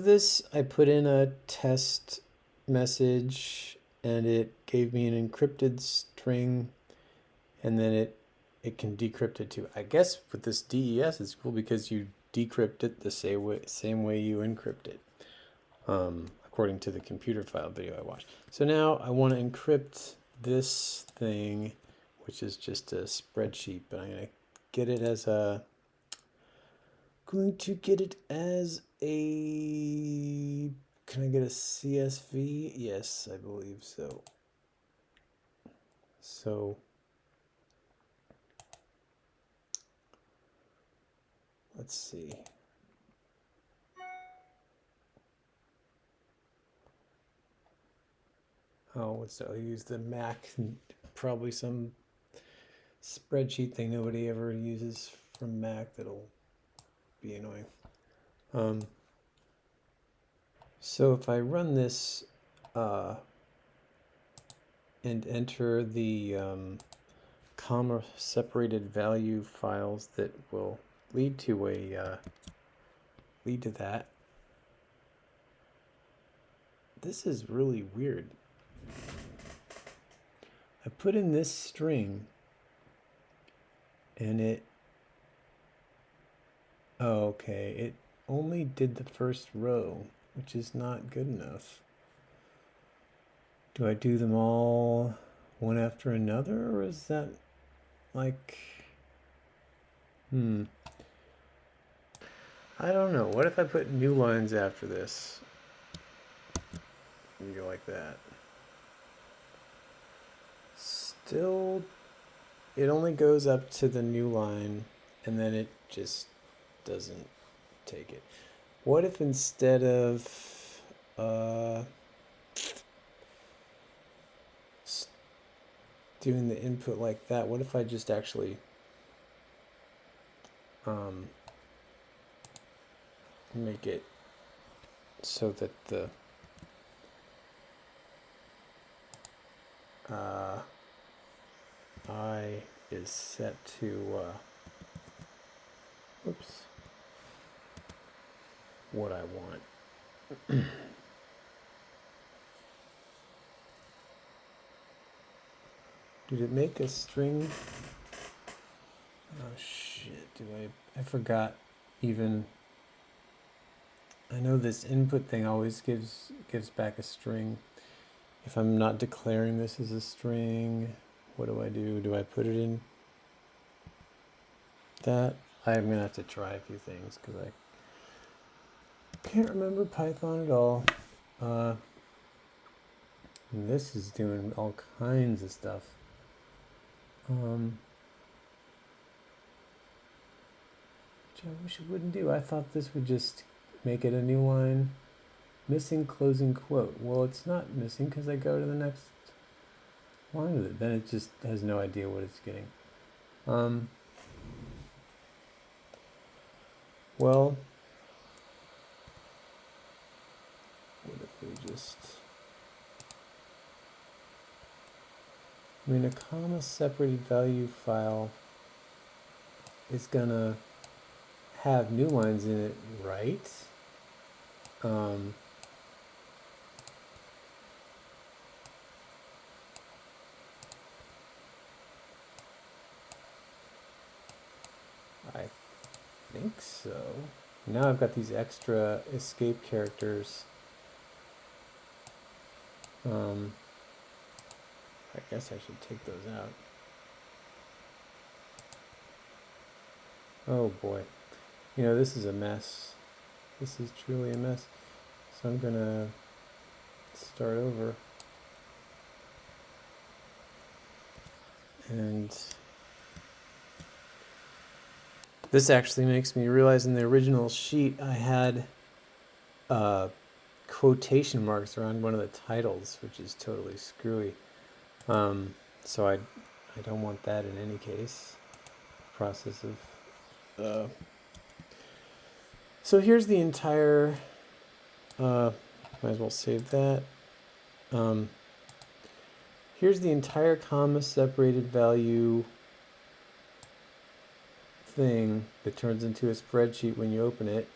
This, I put in a test message and it gave me an encrypted string, and then it can decrypt it too. I guess with this DES it's cool because you decrypt it the same way you encrypt it, according to the computer file video I watched. So now I want to encrypt this thing, which is just a spreadsheet, but I'm going to get it as a can I get a CSV? Yes, I believe so. So let's see. Oh, I'll use the Mac, probably some spreadsheet thing nobody ever uses from Mac that'll be annoying. So if I run this and enter the comma separated value files that will lead to that. This is really weird. I put in this string and it only did the first row, which is not good enough. Do I do them all one after another, or is that like I don't know. What if I put new lines after this and go like that? Still, it only goes up to the new line and then it just doesn't take it. What if instead of doing the input like that, what if I just actually make it so that the I is set to what I want. Did it make a string? Oh shit, I forgot even. I know this input thing always gives back a string. If I'm not declaring this as a string, what do I do? Do I put it in that? I'm gonna have to try a few things because I can't remember Python at all. And this is doing all kinds of stuff. Which I wish it wouldn't do. I thought this would just make it a new line. Missing closing quote. Well, it's not missing because I go to the next line with it. Then it just has no idea what it's getting. Well, what if we just... I mean, a comma separated value file is gonna have new lines in it, right? I think so. Now I've got these extra escape characters. I guess I should take those out. Oh boy. You know, this is a mess. This is truly a mess. So I'm gonna start over. And this actually makes me realize in the original sheet I had quotation marks around one of the titles, which is totally screwy. So I don't want that in any case. Process of so here's the entire might as well save that. Here's the entire comma separated value thing that turns into a spreadsheet when you open it.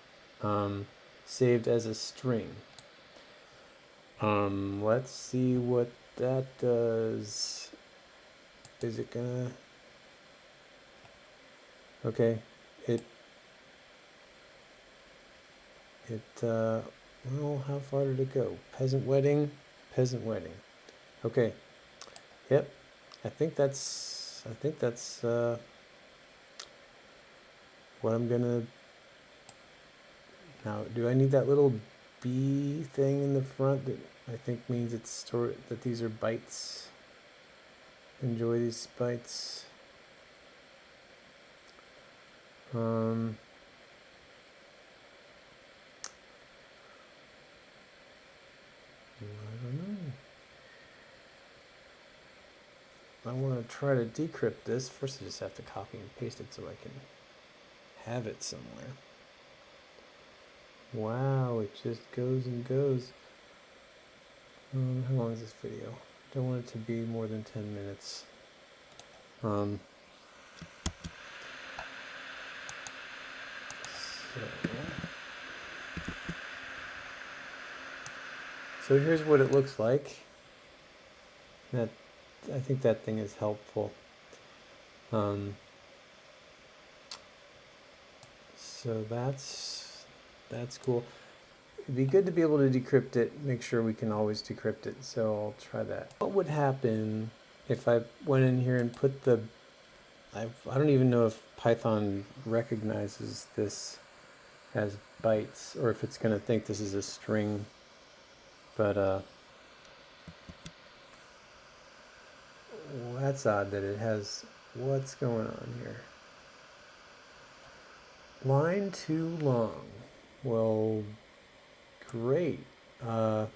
saved as a string. Let's see what that does. Is it gonna... Okay, well, how far did it go? Peasant wedding, peasant wedding. Okay, yep, I think that's what I'm gonna... Now, do I need that little B thing in the front that I think means it's stored, that these are bytes? Enjoy these bytes. I don't know. I want to try to decrypt this. First I just have to copy and paste it so I can have it somewhere. Wow, it just goes and goes. How long is this video? Don't want it to be more than 10 minutes. So here's what it looks like. That, I think that thing is helpful. So that's cool. It'd be good to be able to decrypt it, make sure we can always decrypt it. So I'll try that. What would happen if I went in here and put the... I don't even know if Python recognizes this as bytes or if it's going to think this is a string. But that's odd that it has... What's going on here? Line too long. Well, great. Let's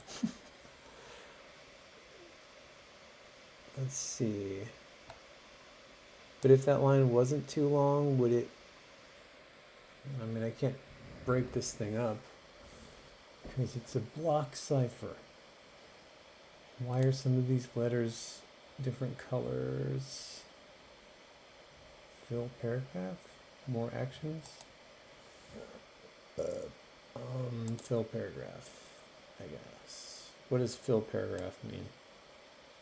see. But if that line wasn't too long, would it... I mean, I can't break this thing up because it's a block cipher. Why are some of these letters different colors? Fill paragraph? More actions? Fill paragraph, I guess. What does fill paragraph mean?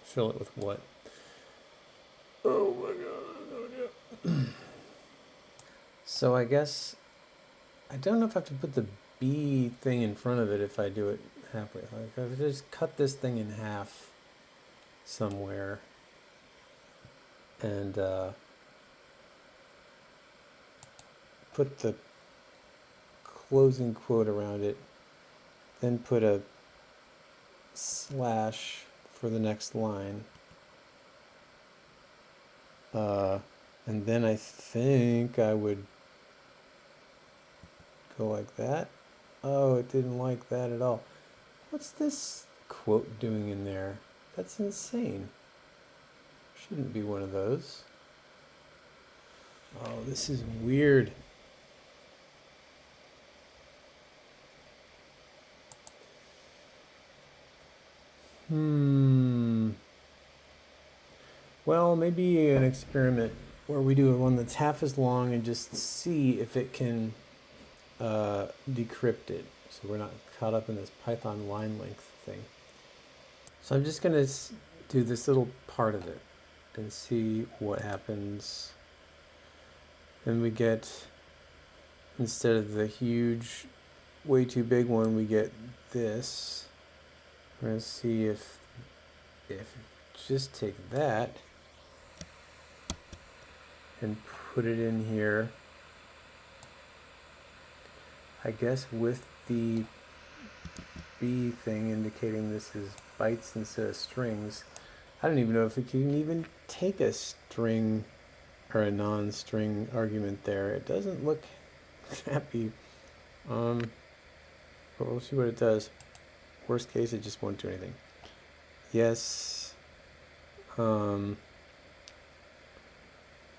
Fill it with what? Oh my god. So I guess I don't know if I have to put the B thing in front of it if I do it halfway. Like if I just cut this thing in half somewhere and put the closing quote around it, then put a slash for the next line. And then I think I would go like that. Oh, it didn't like that at all. What's this quote doing in there? That's insane. Shouldn't be one of those. Oh, this is weird. Well, maybe an experiment where we do one that's half as long and just see if it can decrypt it. So we're not caught up in this Python line length thing. So I'm just going to do this little part of it and see what happens. And we get, instead of the huge, way too big one, we get this. We're going to see if just take that and put it in here, I guess with the B thing indicating this is bytes instead of strings. I don't even know if it can even take a string or a non-string argument there. It doesn't look happy. But we'll see what it does. Worst case, it just won't do anything. Yes.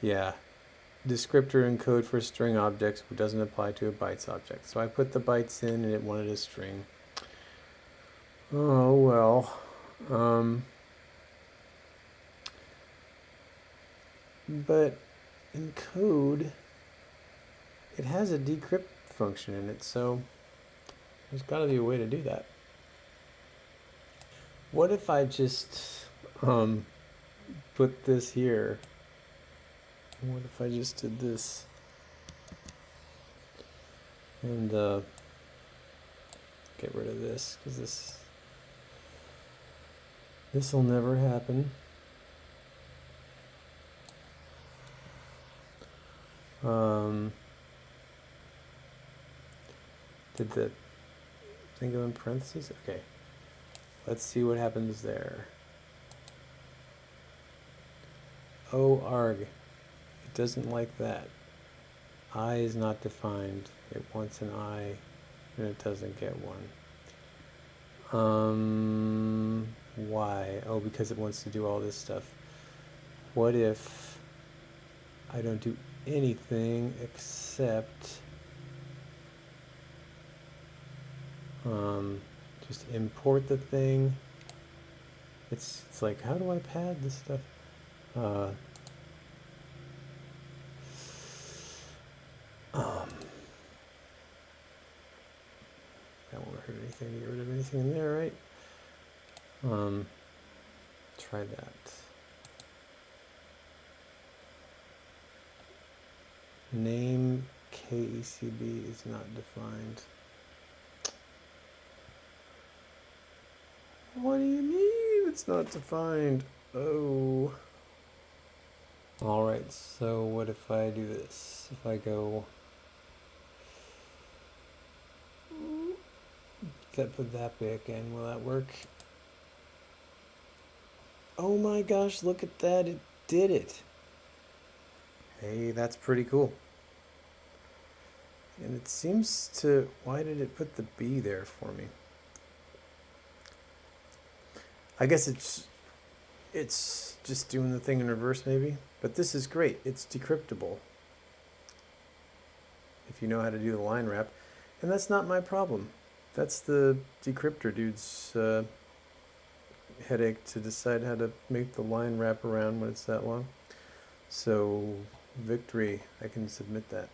Yeah. Descriptor encode for string objects doesn't apply to a bytes object. So I put the bytes in and it wanted a string. Oh well. But in code, it has a decrypt function in it, so There's got to be a way to do that. What if I just put this here? What if I just did this? And get rid of this, because this will never happen. Did the thing go in parentheses? Okay. Let's see what happens there. Oh, arg. It doesn't like that. I is not defined. It wants an I, and it doesn't get one. Why? Oh, because it wants to do all this stuff. What if I don't do anything except just import the thing? It's like, how do I pad this stuff? That won't hurt anything to get rid of anything in there, right? Try that. Name KECB is not defined. What do you mean it's not defined? Oh. All right, so what if I do this? If I go put that back in, will that work? Oh my gosh, look at that, it did it. Hey, that's pretty cool. And it seems to, why did it put the B there for me? I guess it's just doing the thing in reverse maybe, but this is great. It's decryptable if you know how to do the line wrap, and that's not my problem. That's the decryptor dude's headache to decide how to make the line wrap around when it's that long. So victory, I can submit that.